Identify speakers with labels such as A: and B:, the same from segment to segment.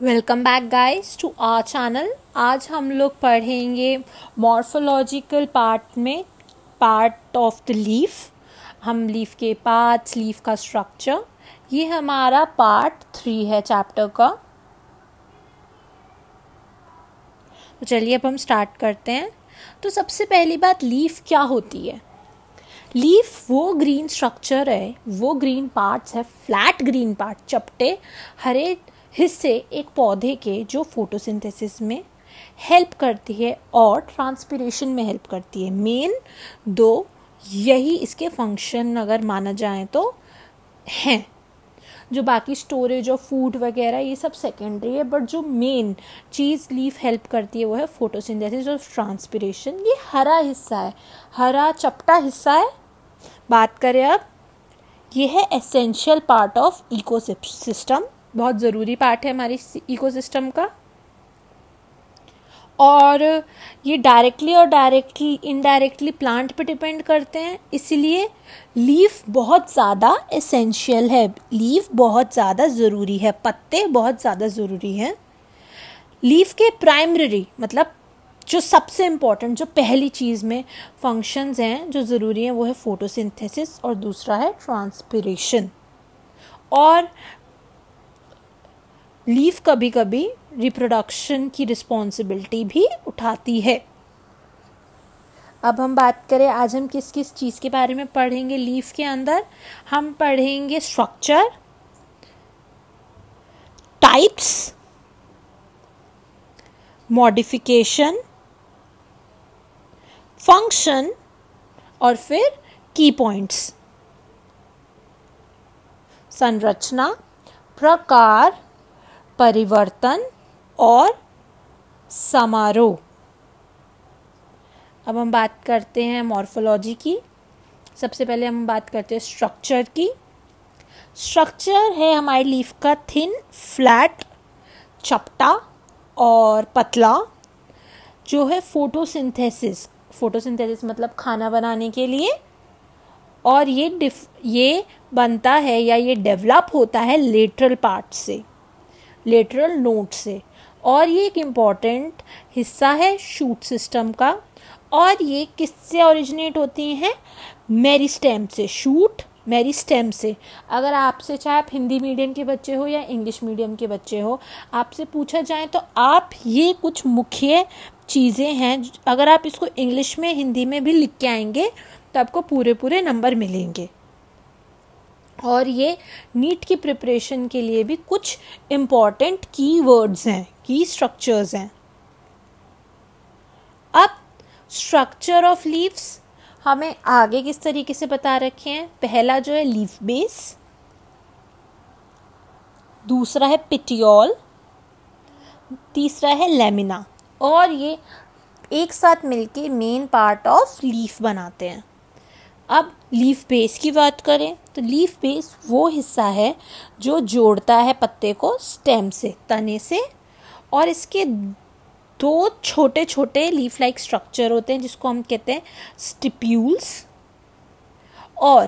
A: Welcome back guys to our channel. आज हम लोग पढ़ेंगे मॉर्फोलॉजिकल पार्ट में पार्ट ऑफ द लीफ। हम लीफ के पार्ट्स, लीफ का स्ट्रक्चर, ये हमारा पार्ट 3 है चैप्टर का। तो चलिए अब हम स्टार्ट करते हैं। तो सबसे पहली बात, लीफ क्या होती है? लीफ वो ग्रीन स्ट्रक्चर है, वो ग्रीन पार्ट्स है, फ्लैट ग्रीन पार्ट, चपटे हरे हिस्से एक पौधे के जो फोटोसिंथेसिस में हेल्प करती है और ट्रांसपिरेशन में हेल्प करती है। मेन दो यही इसके फंक्शन अगर माना जाए तो हैं। जो बाकी स्टोरेज ऑफ फूड वगैरह ये सब सेकेंडरी है, बट जो मेन चीज़ लीफ हेल्प करती है वो है फोटोसिंथेसिस और ट्रांसपिरेशन। ये हरा हिस्सा है, हरा चपटा हिस्सा है। बात करें अब, ये है एसेंशियल पार्ट ऑफ इकोसिस्टम, बहुत ज़रूरी पार्ट है हमारी इकोसिस्टम का। और ये डायरेक्टली और इनडायरेक्टली प्लांट पे डिपेंड करते हैं, इसलिए लीफ बहुत ज़्यादा एसेंशियल है, लीफ बहुत ज़्यादा ज़रूरी है, पत्ते बहुत ज़्यादा ज़रूरी हैं। लीफ के प्राइमरी मतलब जो सबसे इम्पॉर्टेंट, जो पहली चीज़ में फंक्शंस हैं जो ज़रूरी हैं, वो है फोटोसिंथेसिस और दूसरा है ट्रांसपिरेशन। और लीफ कभी कभी रिप्रोडक्शन की रिस्पॉन्सिबिलिटी भी उठाती है। अब हम बात करें, आज हम किस किस चीज़ के बारे में पढ़ेंगे लीफ के अंदर। हम पढ़ेंगे स्ट्रक्चर, टाइप्स, मॉडिफिकेशन, फंक्शन और फिर की पॉइंट्स। संरचना, प्रकार, परिवर्तन और समारोह। अब हम बात करते हैं मॉर्फोलॉजी की। सबसे पहले हम बात करते हैं स्ट्रक्चर की। स्ट्रक्चर है हमारी लीफ का थिन, फ्लैट, चपटा और पतला, जो है फोटोसिंथेसिस मतलब खाना बनाने के लिए। और ये बनता है या ये डेवलप होता है लेटरल पार्ट से, लेटरल नोड से। और ये एक इम्पॉर्टेंट हिस्सा है शूट सिस्टम का। और ये किससे ओरिजिनेट होती हैं? मेरिस्टेम से। शूट मेरिस्टेम से। अगर आपसे, चाहे आप हिंदी मीडियम के बच्चे हो या इंग्लिश मीडियम के बच्चे हो, आपसे पूछा जाए तो आप ये कुछ मुख्य चीज़ें हैं, अगर आप इसको इंग्लिश में हिंदी में भी लिख के आएंगे तो आपको पूरे नंबर मिलेंगे। और ये नीट की प्रिपरेशन के लिए भी कुछ इम्पॉर्टेंट की वर्ड्स हैं, की स्ट्रक्चर्स हैं। अब स्ट्रक्चर ऑफ लीव्स हमें आगे किस तरीके से बता रखे हैं। पहला जो है लीफ बेस, दूसरा है पिटियोल, तीसरा है लेमिना। और ये एक साथ मिलके मेन पार्ट ऑफ लीफ बनाते हैं। अब लीफ बेस की बात करें तो लीफ बेस वो हिस्सा है जो जोड़ता है पत्ते को स्टेम से, तने से। और इसके दो छोटे छोटे लीफ लाइक स्ट्रक्चर होते हैं जिसको हम कहते हैं स्टिप्यूल्स। और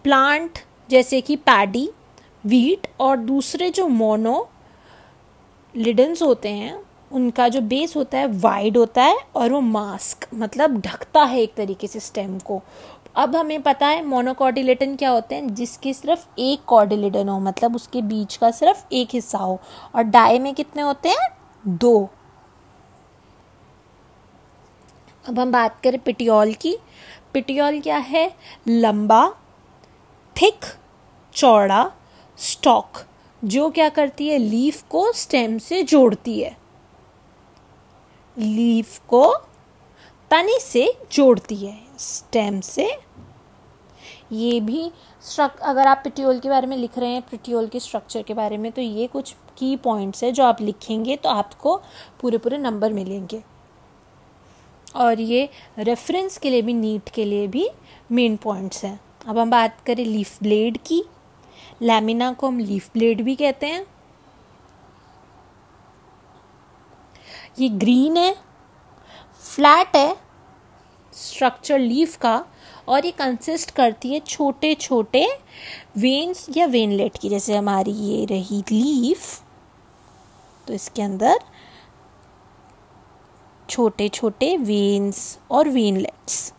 A: प्लांट जैसे कि पैडी, वीट और दूसरे जो मोनोलिडन्स होते हैं, उनका जो बेस होता है वाइड होता है और वो मास्क मतलब ढकता है एक तरीके से स्टेम को। अब हमें पता है मोनोकॉटिलेडन क्या होते हैं, जिसके सिर्फ एक कॉटिलेडन हो, मतलब उसके बीच का सिर्फ एक हिस्सा हो। और डाई में कितने होते हैं? 2। अब हम बात करें पिटियोल की। पिटियोल क्या है? लंबा, थिक, चौड़ा स्टॉक, जो क्या करती है? लीफ को स्टेम से जोड़ती है, लीफ को तने से जोड़ती है स्टेम से। ये भी अगर आप पिटियोल के बारे में लिख रहे हैं, पिटियोल के स्ट्रक्चर के बारे में, तो ये कुछ की पॉइंट्स है जो आप लिखेंगे तो आपको पूरे नंबर मिलेंगे। और ये रेफरेंस के लिए भी, नीट के लिए भी मेन पॉइंट्स हैं। अब हम बात करें लीफ ब्लेड की। लैमिना को हम लीफ ब्लेड भी कहते हैं। ये ग्रीन है, फ्लैट है स्ट्रक्चर लीफ का, और ये कंसिस्ट करती है छोटे छोटे वेन्स या वेनलेट की। जैसे हमारी ये रही लीफ, तो इसके अंदर छोटे छोटे वेन्स और वेनलेट्स।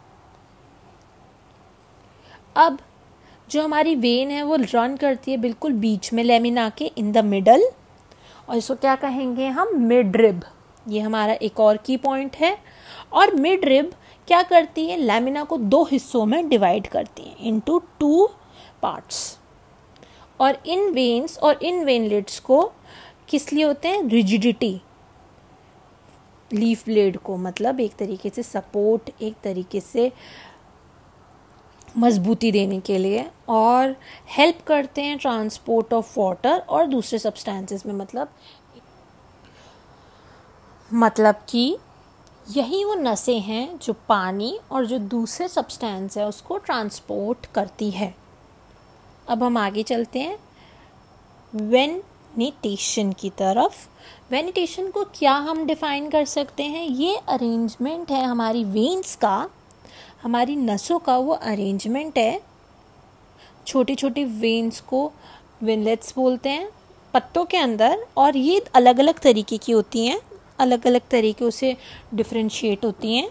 A: अब जो हमारी वेन है वो रन करती है बिल्कुल बीच में लेमिना के, इन द मिडल, और इसको क्या कहेंगे हम, मिड रिब। ये हमारा एक और की पॉइंट है। और मिड रिब क्या करती है, लेमिना को दो हिस्सों में डिवाइड करती है, इनटू 2 पार्ट्स। और इन वेन्स और इन वेनलेट्स को किस लिए होते हैं, रिजिडिटी, लीफ ब्लेड को, मतलब एक तरीके से सपोर्ट, एक तरीके से मजबूती देने के लिए, और हेल्प करते हैं ट्रांसपोर्ट ऑफ वाटर और दूसरे सब्सटेंसेस में। मतलब कि यही वो नसें हैं जो पानी और जो दूसरे सब्सटेंस है उसको ट्रांसपोर्ट करती है। अब हम आगे चलते हैं वेनिटेशन की तरफ। वेनिटेशन को क्या हम डिफाइन कर सकते हैं, ये अरेंजमेंट है हमारी वेन्स का, हमारी नसों का वो अरेंजमेंट है। छोटी छोटी वेन्स को वेनलेट्स बोलते हैं पत्तों के अंदर, और ये अलग अलग तरीके की होती हैं, अलग अलग तरीक़ों से डिफरेंशिएट होती हैं।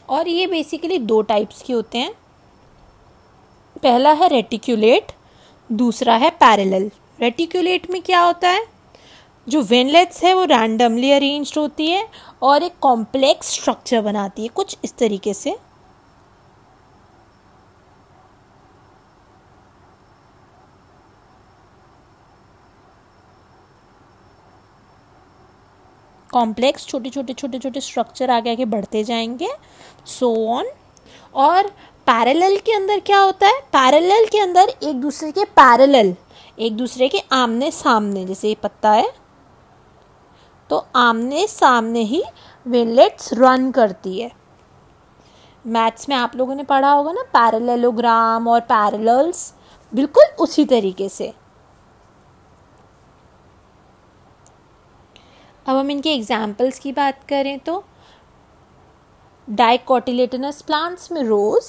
A: और ये बेसिकली 2 टाइप्स के होते हैं, पहला है रेटिकुलेट, दूसरा है पैरेलल। रेटिकुलेट में क्या होता है, जो वेनलेट्स है वो रैंडमली अरेंज्ड होती है और एक कॉम्प्लेक्स स्ट्रक्चर बनाती है कुछ इस तरीके से। कॉम्प्लेक्स छोटे छोटे स्ट्रक्चर आगे आगे बढ़ते जाएंगे, सो ऑन। और पैरेलल के अंदर क्या होता है, पैरेलल के अंदर एक दूसरे के पैरेलल, एक दूसरे के आमने सामने, जैसे ये पत्ता है तो आमने सामने ही वेनलेट्स रन करती है। मैथ्स में आप लोगों ने पढ़ा होगा ना, पैरेललोग्राम और पैरेलल्स, बिल्कुल उसी तरीके से। अब हम इनके एग्जाम्पल्स की बात करें तो डाइकोटिलेटनस प्लांट्स में रोज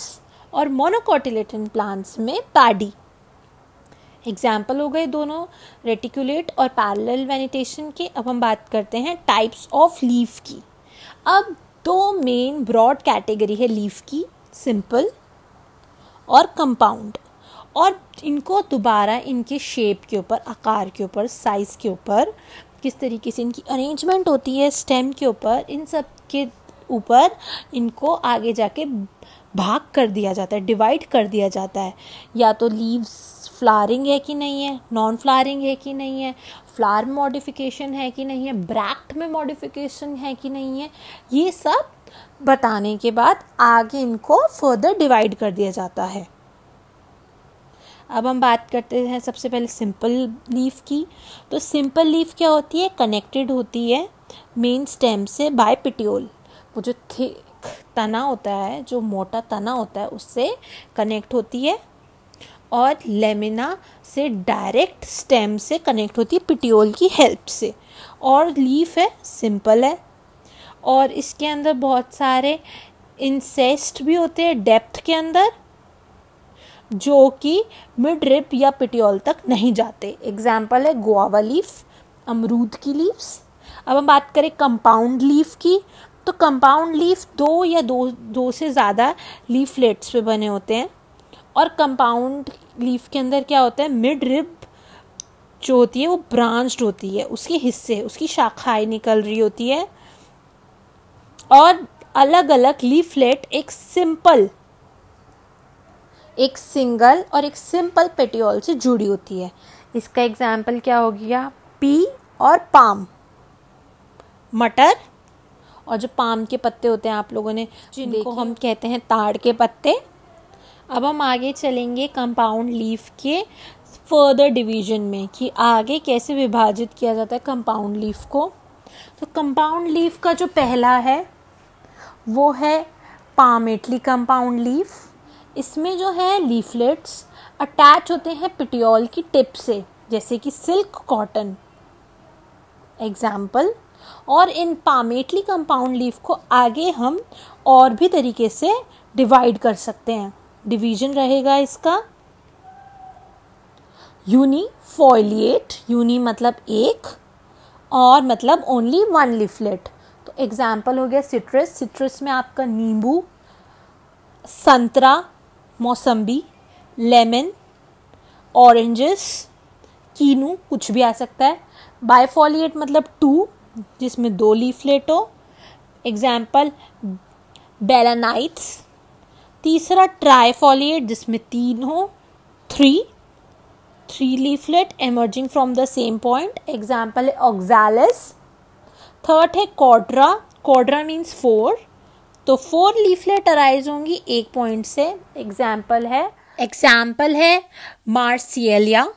A: और मोनोकोटिलेटन प्लांट्स में पैडी। एग्जाम्पल हो गए दोनों रेटिकुलेट और पैरेलल वेनिटेशन के। अब हम बात करते हैं टाइप्स ऑफ लीफ की। अब 2 मेन ब्रॉड कैटेगरी है लीफ की, सिंपल और कंपाउंड। और इनको दोबारा इनके शेप के ऊपर, आकार के ऊपर, साइज़ के ऊपर, किस तरीके से इनकी अरेंजमेंट होती है स्टेम के ऊपर, इन सब के ऊपर इनको आगे जाके भाग कर दिया जाता है, डिवाइड कर दिया जाता है। या तो लीव्स फ्लावरिंग है कि नहीं है, नॉन फ्लावरिंग है कि नहीं है, फ्लावर में मॉडिफिकेशन है कि नहीं है, ब्रैक्ट में मॉडिफिकेशन है कि नहीं है, ये सब बताने के बाद आगे इनको फर्दर डिवाइड कर दिया जाता है। अब हम बात करते हैं सबसे पहले सिंपल लीफ की। तो सिंपल लीफ क्या होती है, कनेक्टेड होती है मेन स्टेम से बाय पिटियोल। वो जो थिक तना होता है, जो मोटा तना होता है, उससे कनेक्ट होती है, और लेमिना से डायरेक्ट स्टेम से कनेक्ट होती है पिटियोल की हेल्प से। और लीफ है, सिंपल है, और इसके अंदर बहुत सारे इंसेस्ट भी होते हैं डेप्थ के अंदर, जो कि मिड रिब या पिटियोल तक नहीं जाते। एग्जाम्पल है गुआवा लीफ, अमरूद की लीव्स। अब हम बात करें कंपाउंड लीफ की, तो कंपाउंड लीफ 2 या दो से ज़्यादा लीफलेट्स पे बने होते हैं। और कंपाउंड लीफ के अंदर क्या होता है, मिड रिब जो होती है वो ब्रांच्ड होती है, उसके हिस्से, उसकी शाखाएं निकल रही होती है, और अलग अलग लीफलेट एक सिंगल और एक सिंपल पेटियोल से जुड़ी होती है। इसका एग्जाम्पल क्या हो गया, पी और पाम, मटर, और जो पाम के पत्ते होते हैं आप लोगों ने, जिनको हम कहते हैं ताड़ के पत्ते। अब हम आगे चलेंगे कंपाउंड लीफ के फर्दर डिवीजन में, कि आगे कैसे विभाजित किया जाता है कंपाउंड लीफ को। तो कंपाउंड लीफ का जो पहला है वो है पामेटली कंपाउंड लीफ। इसमें जो है लीफलेट्स अटैच होते हैं पिटियोल की टिप से, जैसे कि सिल्क कॉटन एग्जाम्पल। और इन पामेटली कंपाउंड लीफ को आगे हम और भी तरीके से डिवाइड कर सकते हैं। डिवीजन रहेगा इसका यूनिफोलिएट, यूनि मतलब एक, और मतलब ओनली वन लीफलेट। तो एग्जाम्पल हो गया सिट्रस, सिट्रस में आपका नींबू, संतरा, मौसम्बी, लेमन, ऑरेंजेस, कीनू, कुछ भी आ सकता है। बाइफोलिएट मतलब 2, जिसमें 2 लीफलेट हो, एग्जाम्पल बेलानाइट्स। तीसरा ट्राइफोलिएट जिसमें 3 हो, 3 leaflet emerging from the same point, example है ऑक्सैलिस। थर्ड है कॉड्रा, कॉड्रा मीन्स 4, तो 4 लीफलेट अराइज होंगी एक पॉइंट से, एग्जाम्पल है मार्सियलिया।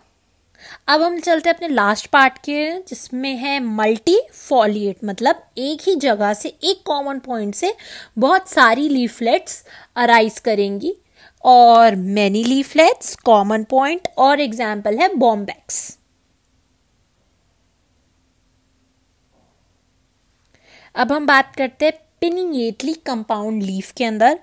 A: अब हम चलते हैं अपने लास्ट पार्ट के, जिसमें है मल्टी फॉलिएट, मतलब एक ही जगह से, एक कॉमन पॉइंट से बहुत सारी लीफलेट्स अराइज करेंगी, और मैनी लीफलेट्स, कॉमन पॉइंट, और एग्जाम्पल है बॉम्बैक्स। अब हम बात करते हैं पिनिएटली कंपाउंड लीफ के अंदर।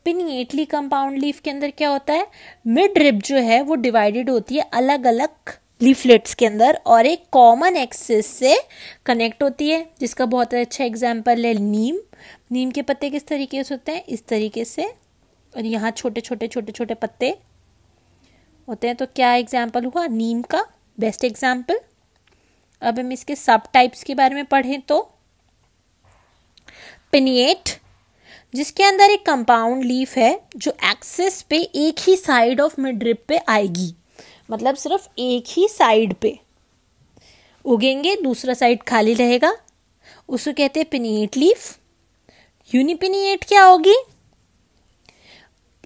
A: पिनिएटली कंपाउंड लीफ के अंदर क्या होता है, मिड रिब जो है वो डिवाइडेड होती है अलग अलग लीफलेट्स के अंदर और एक कॉमन एक्सिस से कनेक्ट होती है, जिसका बहुत अच्छा एग्जाम्पल है नीम। नीम के पत्ते किस तरीके से होते हैं, इस तरीके से, और यहाँ छोटे छोटे पत्ते होते हैं। तो क्या एग्जाम्पल हुआ नीम का, बेस्ट एग्जाम्पल। अब हम इसके सब टाइप्स के बारे में पढ़ें तो पिनिएट, जिसके अंदर एक कंपाउंड लीफ है जो एक्सिस पे एक ही साइड ऑफ मिड रिब पे आएगी, मतलब सिर्फ एक ही साइड पे उगेंगे, दूसरा साइड खाली रहेगा, उसको कहते हैं पिनिएट लीफ। यूनिपिनिएट क्या होगी,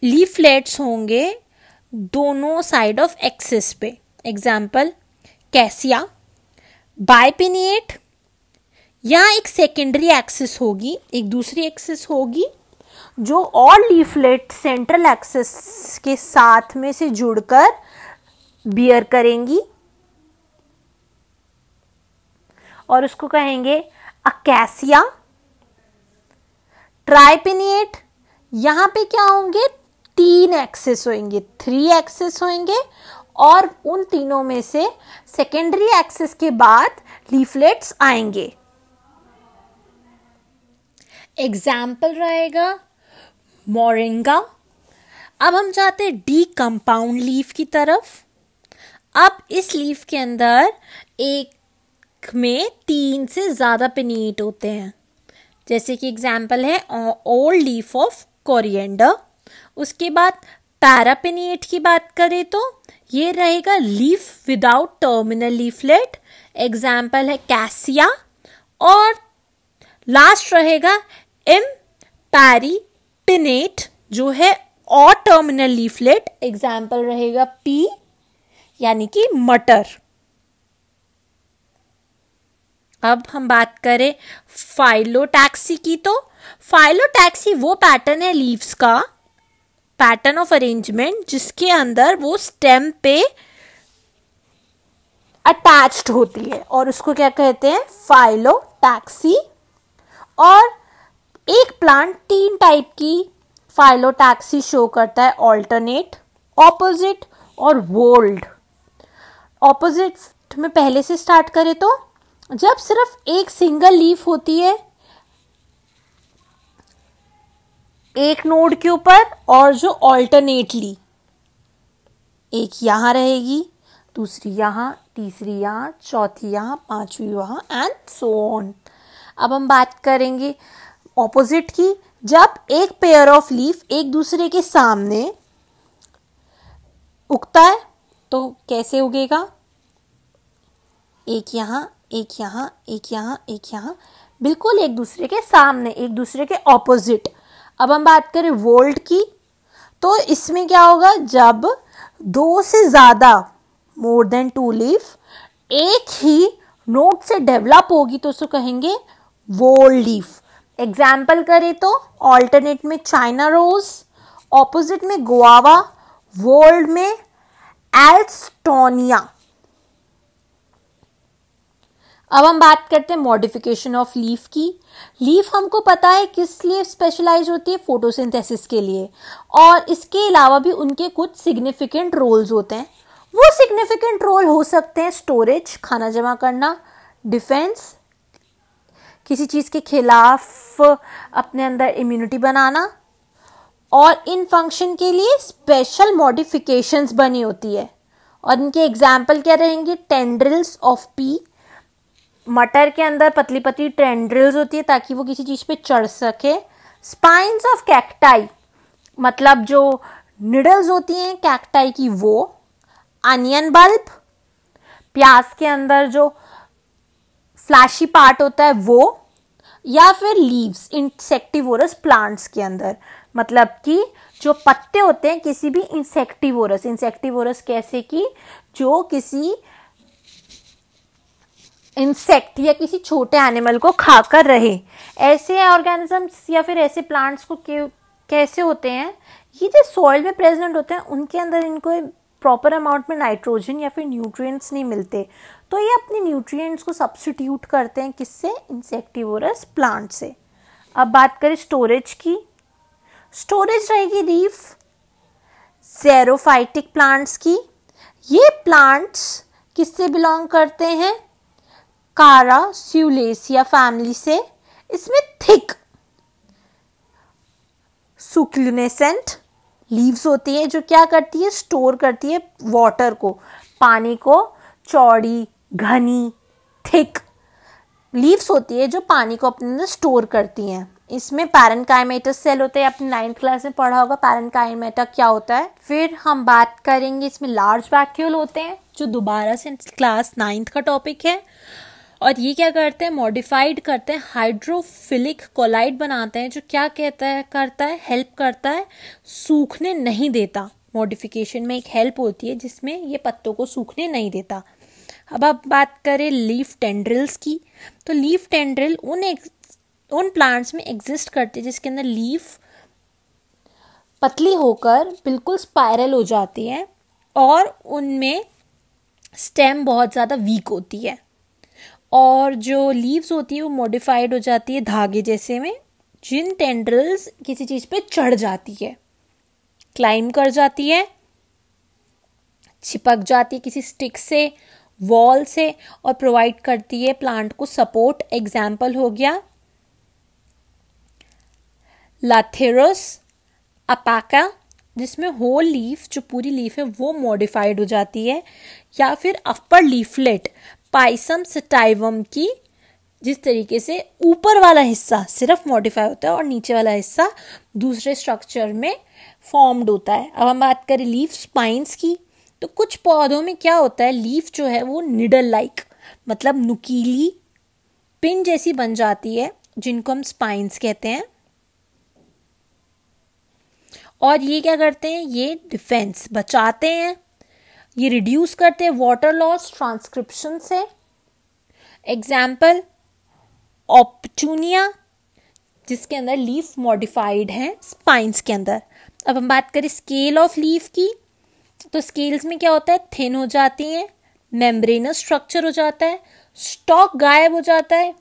A: लीफलेट्स होंगे दोनों साइड ऑफ एक्सिस पे, एग्जाम्पल कैसिया। बाइपिनिएट, यहाँ एक सेकेंडरी एक्सिस होगी, एक दूसरी एक्सिस होगी जो और लीफलेट सेंट्रल एक्सिस के साथ में से जुड़कर बियर करेंगी, और उसको कहेंगे अकैसिया। ट्राइपिनिएट, यहाँ पे क्या होंगे, 3 एक्सिस होंगे, 3 एक्सिस होंगे, और उन तीनों में से सेकेंडरी एक्सिस के बाद लीफलेट्स आएंगे। एग्जाम्पल रहेगा मोरिंगा। अब हम जाते हैं डी कंपाउंड लीफ की तरफ। अब इस लीफ के अंदर एक में 3 से ज्यादा पिनिएट होते हैं, जैसे कि एग्जाम्पल है ओल्ड लीफ ऑफ कोरिएंडर। उसके बाद पैरापिनिएट की बात करें तो ये रहेगा leaf without terminal leaflet, example है कैसिया। और लास्ट रहेगा इम्पैरिपिनेट, जो है और टर्मिनल लीफलेट, एग्जाम्पल रहेगा पी यानी कि मटर। अब हम बात करें फाइलोटैक्सी की, तो फाइलोटैक्सी वो पैटर्न है लीव्स का, पैटर्न ऑफ अरेंजमेंट जिसके अंदर वो स्टेम पे अटैच्ड होती है, और उसको क्या कहते हैं, फाइलोटैक्सी। और एक प्लांट 3 टाइप की फाइलोटैक्सी शो करता है, ऑल्टरनेट, ऑपोजिट और वोल्ड। ऑपोजिट में पहले से स्टार्ट करें तो जब सिर्फ एक सिंगल लीफ होती है एक नोड के ऊपर, और जो ऑल्टरनेटली एक यहां रहेगी, दूसरी यहां, तीसरी यहां, चौथी यहां, पांचवी वहां, एंड सो ऑन। अब हम बात करेंगे ऑपोजिट की, जब एक पेयर ऑफ लीफ एक दूसरे के सामने उगता है तो कैसे उगेगा, एक यहां, एक यहां, एक यहां, एक यहां, बिल्कुल एक दूसरे के सामने, एक दूसरे के ऑपोजिट। अब हम बात करें वोल्ट की, तो इसमें क्या होगा, जब 2 से ज्यादा, मोर देन 2 लीफ एक ही नोड से डेवलप होगी तो उसको कहेंगे वोल्ड लीफ। एग्जाम्पल करें तो ऑल्टरनेट में चाइना रोज, ऑपोजिट में गुआवा, वोल्ड में एल्स्टोनिया। अब हम बात करते हैं मॉडिफिकेशन ऑफ लीफ की। लीफ हमको पता है किस लिए स्पेशलाइज होती है, फोटोसिंथेसिस के लिए, और इसके अलावा भी उनके कुछ सिग्निफिकेंट रोल्स होते हैं। वो सिग्निफिकेंट रोल हो सकते हैं स्टोरेज, खाना जमा करना, डिफेंस, किसी चीज़ के खिलाफ अपने अंदर इम्यूनिटी बनाना, और इन फंक्शन के लिए स्पेशल मॉडिफिकेशंस बनी होती है। और इनके एग्जाम्पल क्या रहेंगे? टेंड्रिल्स ऑफ पी, मटर के अंदर पतली पतली टेंड्रिल्स होती है ताकि वो किसी चीज़ पे चढ़ सके। स्पाइन्स ऑफ कैक्टाई, मतलब जो निडल्स होती हैं कैक्टाई की वो। अनियन बल्ब, प्याज के अंदर जो फ्लैशी पार्ट होता है वो। या फिर लीव्स इंसेक्टिवोरस प्लांट्स के अंदर, मतलब कि जो पत्ते होते हैं किसी भी इंसेक्टिवोरस कैसे कि जो किसी इंसेक्ट या किसी छोटे एनिमल को खाकर रहे। ऐसे ऑर्गेनिजम्स या फिर ऐसे प्लांट्स को कैसे होते हैं? ये जो सॉइल में प्रेजेंट होते हैं उनके अंदर इनको प्रॉपर अमाउंट में नाइट्रोजन या फिर न्यूट्रिएंट्स नहीं मिलते, तो ये अपने न्यूट्रिएंट्स को सब्स्टिट्यूट करते हैं किससे? इंसेक्टिवोरस प्लांट से। अब बात करें स्टोरेज की। स्टोरेज रहेगी लीफ ज़ेरोफाइटिक प्लांट्स की। ये प्लांट्स किससे बिलोंग करते हैं? कारास्यूलेसिया फैमिली से। इसमें थिक सुक्यूलेसेंट लीव्स होती है जो क्या करती है? स्टोर करती है वाटर को, पानी को। चौड़ी घनी थिक लीव्स होती है जो पानी को अपने अंदर स्टोर करती हैं। इसमें पैरेन्काइमेटस सेल होते हैं, आपने 9th क्लास में पढ़ा होगा पैरेन्काइमेटा क्या होता है। फिर हम बात करेंगे इसमें लार्ज वैक्यूल होते हैं जो दोबारा से क्लास 9th का टॉपिक है। और ये क्या करते हैं? मॉडिफाइड करते हैं, हाइड्रोफिलिक कोलाइड बनाते हैं जो क्या करता है हेल्प करता है, सूखने नहीं देता। मॉडिफिकेशन में एक हेल्प होती है जिसमें ये पत्तों को सूखने नहीं देता। अब आप बात करें लीफ टेंड्रिल्स की, तो लीफ टेंड्रिल उन प्लांट्स में एग्जिस्ट करती है जिसके अंदर लीफ पतली होकर बिल्कुल स्पाइरल हो जाती है और उनमें स्टेम बहुत ज़्यादा वीक होती है, और जो लीव्स होती है वो मॉडिफाइड हो जाती है धागे जैसे में, जिन टेंड्रिल्स किसी चीज़ पे चढ़ जाती है, क्लाइम कर जाती है, चिपक जाती है किसी स्टिक से, वॉल से, और प्रोवाइड करती है प्लांट को सपोर्ट। एग्जाम्पल हो गया लाथेरस अपाका, जिसमें होल लीफ जो पूरी लीफ है वो मॉडिफाइड हो जाती है, या फिर अपर लीफलेट पाइसम सटाइवम की, जिस तरीके से ऊपर वाला हिस्सा सिर्फ मॉडिफाई होता है और नीचे वाला हिस्सा दूसरे स्ट्रक्चर में फॉर्म्ड होता है। अब हम बात करें लीफ स्पाइन्स की, तो कुछ पौधों में क्या होता है, लीफ जो है वो निडल लाइक मतलब नुकीली पिन जैसी बन जाती है, जिनको हम स्पाइन्स कहते हैं। और ये क्या करते हैं? ये डिफेंस बचाते हैं, ये रिड्यूस करते हैं वाटर लॉस ट्रांसक्रिप्शन से। एग्जाम्पल ऑप्टूनिया, जिसके अंदर लीफ मॉडिफाइड है स्पाइन्स के अंदर। अब हम बात करें स्केल ऑफ लीफ की, तो स्केल्स में क्या होता है? थिन हो जाती हैं, मेम्ब्रेनस स्ट्रक्चर हो जाता है, स्टॉक गायब हो जाता है,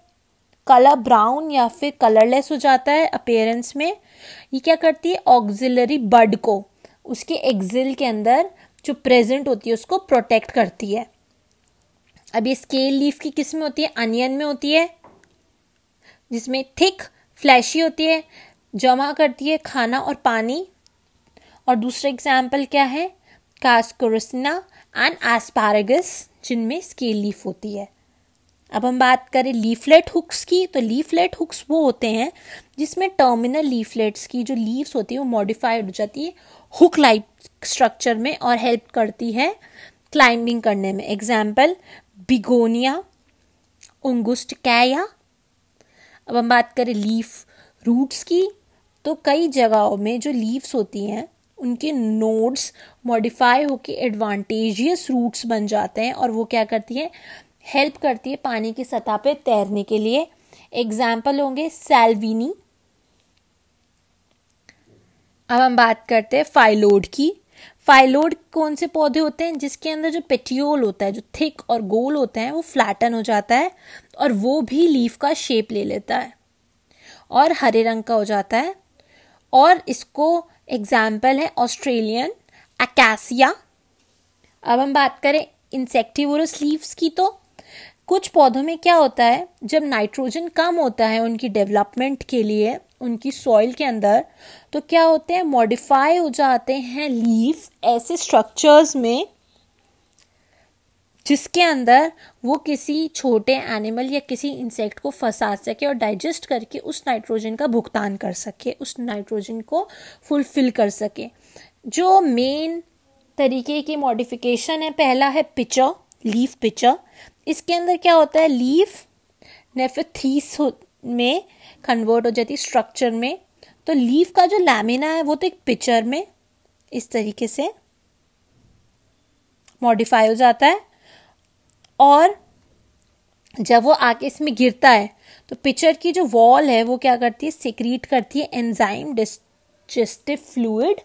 A: कलर ब्राउन या फिर कलरलेस हो जाता है अपीयरेंस में। ये क्या करती है? ऑक्सिलरी बड को उसके एक्सिल के अंदर जो प्रेजेंट होती है उसको प्रोटेक्ट करती है। अब ये स्केल लीफ की किस में होती है? अनियन में होती है, जिसमें थिक फ्लैशी होती है, जमा करती है खाना और पानी। और दूसरा एग्जाम्पल क्या है? कास्कोरसिना एंड एस्पारेगस, जिनमें स्केल लीफ होती है। अब हम बात करें लीफलेट हुक्स की, तो लीफलेट हुक्स वो होते हैं जिसमें टर्मिनल लीफलेट्स की जो लीव्स होती है वो मॉडिफाइड हो जाती है हुक लाइक स्ट्रक्चर में और हेल्प करती है क्लाइंबिंग करने में। एग्जाम्पल बिगोनिया, उंगुस्टकैया। अब हम बात करें लीफ रूट्स की, तो कई जगहों में जो लीव्स होती हैं उनके नोड्स मॉडिफाई होकर एडवांटेजियस रूट्स बन जाते हैं, और वो क्या करती है? हेल्प करती है पानी की सतह पे तैरने के लिए। एग्जाम्पल होंगे सैल्विनी। अब हम बात करते हैं फाइलोड की। फाइलोड कौन से पौधे होते हैं? जिसके अंदर जो पेटियोल होता है, जो थिक और गोल होता है, वो फ्लैटन हो जाता है और वो भी लीफ का शेप ले लेता है और हरे रंग का हो जाता है। और इसको एग्जाम्पल है ऑस्ट्रेलियन अकासिया। अब हम बात करें इंसेक्टिवोरस लीव्स की, तो कुछ पौधों में क्या होता है, जब नाइट्रोजन कम होता है उनकी डेवलपमेंट के लिए उनकी सॉइल के अंदर, तो क्या होते हैं, मॉडिफाई हो जाते हैं लीफ ऐसे स्ट्रक्चर्स में जिसके अंदर वो किसी छोटे एनिमल या किसी इंसेक्ट को फंसा सके और डाइजेस्ट करके उस नाइट्रोजन का भुगतान कर सके, उस नाइट्रोजन को फुलफिल कर सके। जो मेन तरीके की मॉडिफिकेशन है, पहला है पिचर, लीफ पिचर। इसके अंदर क्या होता है, लीफ नेफेथीस में कन्वर्ट हो जाती है स्ट्रक्चर में। तो लीफ का जो लैमिना है वो तो एक पिचर में इस तरीके से मॉडिफाई हो जाता है, और जब वो आके इसमें गिरता है तो पिचर की जो वॉल है वो क्या करती है, सिक्रीट करती है एंजाइम डिजेस्टिव फ्लूइड,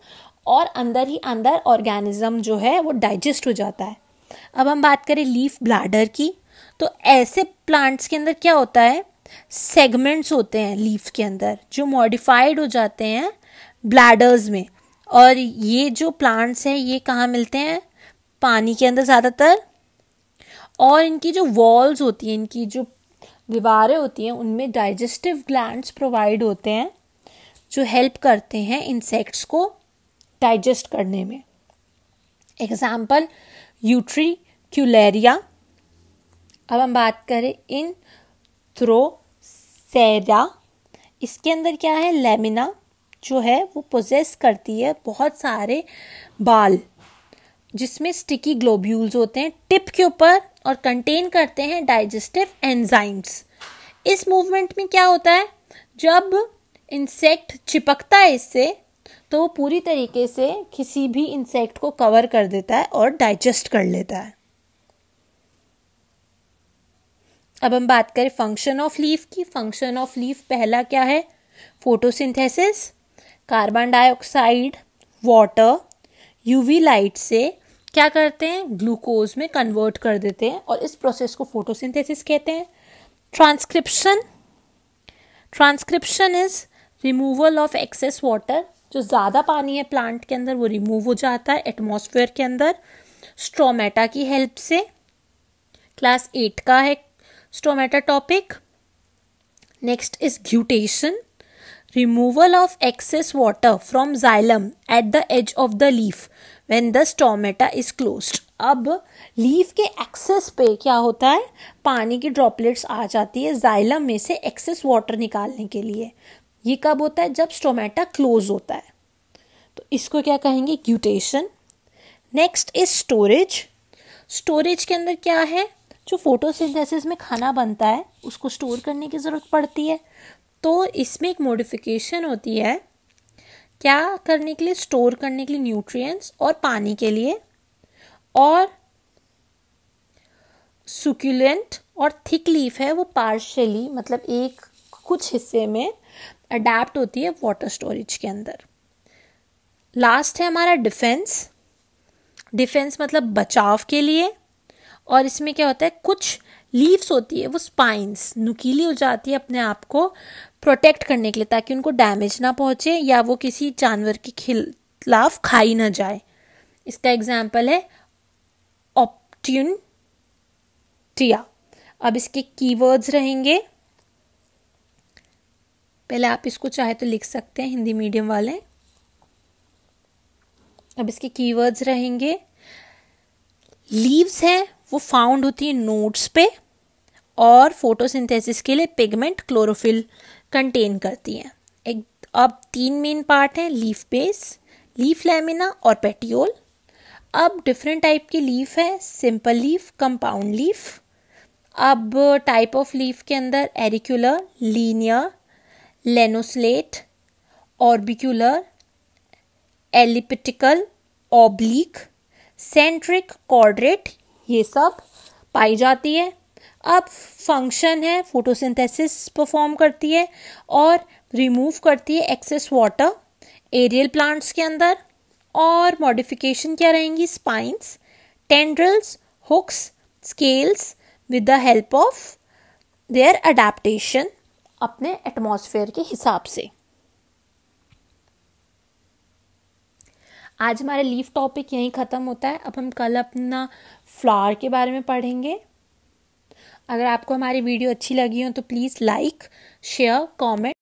A: और अंदर ही अंदर ऑर्गेनिज्म जो है वो डाइजेस्ट हो जाता है। अब हम बात करें लीफ ब्लैडर की, तो ऐसे प्लांट्स के अंदर क्या होता है, सेगमेंट्स होते हैं लीफ के अंदर जो मॉडिफाइड हो जाते हैं ब्लैडर्स में। और ये जो प्लांट्स हैं ये कहाँ मिलते हैं, पानी के अंदर ज़्यादातर, और इनकी जो वॉल्स होती हैं, इनकी जो दीवारें होती हैं, उनमें डाइजेस्टिव ग्लैंड्स प्रोवाइड होते हैं जो हेल्प करते हैं इंसेक्ट्स को डाइजेस्ट करने में। एग्जाम्पल यूट्रिक्युलेरिया। अब हम बात करें इन थ्रोसेरा, इसके अंदर क्या है, लेमिना जो है वो पोजेस करती है बहुत सारे बाल जिसमें स्टिकी ग्लोब्यूल्स होते हैं टिप के ऊपर और कंटेन करते हैं डाइजेस्टिव एंजाइम्स। इस मूवमेंट में क्या होता है, जब इंसेक्ट चिपकता है इससे तो वो पूरी तरीके से किसी भी इंसेक्ट को कवर कर देता है और डाइजेस्ट कर लेता है। अब हम बात करें फंक्शन ऑफ लीफ की। फंक्शन ऑफ लीफ पहला क्या है, photosynthesis, carbon dioxide, water UV light से क्या करते हैं, ग्लूकोज में कन्वर्ट कर देते हैं, और इस प्रोसेस को फोटोसिंथेसिस कहते हैं। Transcription is removal of excess water, जो ज़्यादा पानी है प्लांट के अंदर वो रिमूव हो जाता है एटमॉस्फेयर के अंदर स्ट्रोमेटा की हेल्प से। क्लास 8 का है stomata topic. Next is guttation, removal of excess water from xylem at the edge of the leaf when the stomata is closed. अब लीफ के एक्सेस पे क्या होता है, पानी की ड्रॉपलेट्स आ जाती है जाइलम में से एक्सेस वाटर निकालने के लिए। ये कब होता है, जब स्टोमेटा क्लोज होता है, तो इसको क्या कहेंगे, guttation. Next is storage. Storage के अंदर क्या है, जो फोटोसिंथेसिस में खाना बनता है उसको स्टोर करने की ज़रूरत पड़ती है, तो इसमें एक मॉडिफिकेशन होती है क्या करने के लिए, स्टोर करने के लिए न्यूट्रिएंट्स और पानी के लिए। और सुक्यूलेंट और थिक लीफ है वो पार्शियली, मतलब एक कुछ हिस्से में अडेप्ट होती है वाटर स्टोरेज के अंदर। लास्ट है हमारा डिफेंस। डिफेंस मतलब बचाव के लिए, और इसमें क्या होता है, कुछ लीव्स होती है वो स्पाइंस नुकीली हो जाती है अपने आप को प्रोटेक्ट करने के लिए, ताकि उनको डैमेज ना पहुंचे या वो किसी जानवर के खिलाफ खाई ना जाए। इसका एग्जाम्पल है ऑप्टिया। अब इसके कीवर्ड्स रहेंगे, पहले आप इसको चाहे तो लिख सकते हैं हिंदी मीडियम वाले। अब इसके कीवर्ड्स रहेंगे, लीव्स हैं वो फाउंड होती है नोड्स पे, और फोटोसिंथेसिस के लिए पिगमेंट क्लोरोफिल कंटेन करती हैं। अब 3 मेन पार्ट हैं, लीफ बेस, लीफ लैमिना और पेटियोल। अब डिफरेंट टाइप की लीफ है, सिंपल लीफ, कंपाउंड लीफ। अब टाइप ऑफ लीफ के अंदर acicular, linear, lanceolate, orbicular, elliptical, oblique, centric, quadrate, ये सब पाई जाती है। अब फंक्शन है, फोटोसिंथेसिस परफॉर्म करती है और रिमूव करती है एक्सेस वाटर एरियल प्लांट्स के अंदर। और मॉडिफिकेशन क्या रहेंगी, spines, tendrils, hooks, scales with the help of their adaptation अपने एटमॉस्फेयर के हिसाब से। आज हमारा लीफ टॉपिक यहीं ख़त्म होता है। अब हम कल अपना फ्लावर के बारे में पढ़ेंगे। अगर आपको हमारी वीडियो अच्छी लगी हो तो प्लीज़ लाइक, शेयर, कमेंट।